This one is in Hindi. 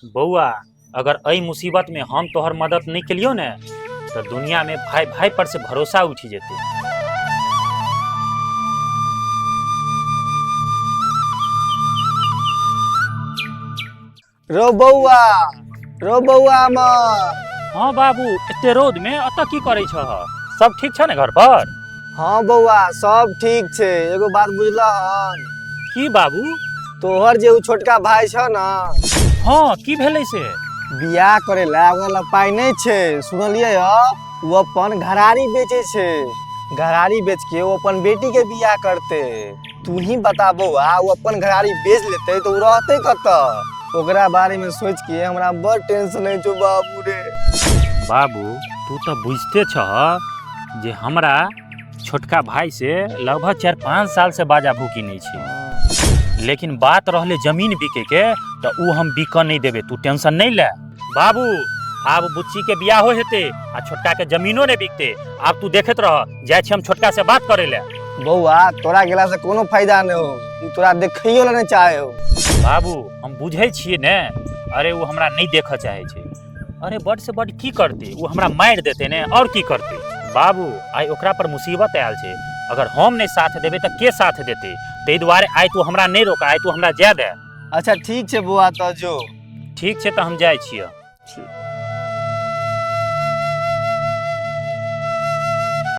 बउआ अगर एहि मुसीबत में हम तोहर मदद नहीं कलियो ने तो दुनिया में भाई भाई पर से भरोसा उठी जेते। रो बउआ हमर। हाँ बाबू एते रोद में अत की करे छ? सब ठीक छ ने घर पर? हाँ बउआ सब ठीक छे। एगो बात बुझला हन? की बाबू? तोहर जे उ छोटका भाई छ ना, हाँ की भेलै से? बियाह करे ला ओकरा पाई नहीं छे। सुनलिए ह वो अपन घरारी बेचे छे। घरारी बेच के वो अपन बेटी के बियाह करते। तू ही बता बउआ, वो अपन घरारी बेच लेते तो उ रहते कत? ओकरा बारे में सोच के हमरा बड़ टेंशन है जो बाबू रे। बाबू तू तो बुझते छ जे हमरा छोटका भाई से लगभग 4-5 साल से बाजा भूकी नहीं छी, लेकिन बात रहले जमीन बिके के तो उ हम बिक नहीं देबे। तू टेंशन नहीं ले बाबू। अब बुच्ची के बियाह हो हेते आ छोटका के जमीनो नहीं बिकते। अब तू देखत रह, जाय छी हम छोटका से बात करे ले। बउआ तोरा गेला से कोनो फायदा नहीं हो, उ तोरा देखइयो ला नहीं चाहे हो। बाबू हम बुझे छिए ने, अरे वो हमरा नहीं देख चाहे छे। अरे बड़ से बड़ की करते, वो हमरा मार देते ने और की करते। बाबू आई ओकरा पर मुसीबत आयल छे, अगर हम नहीं साथ देबे तो के साथ देते? ते द्वारे आई तू हमरा नहीं रोका, आई तू हमरा जाय दे। अच्छा ठीक छे बुआ, तो जो ठीक छे तो हम जाय छिए।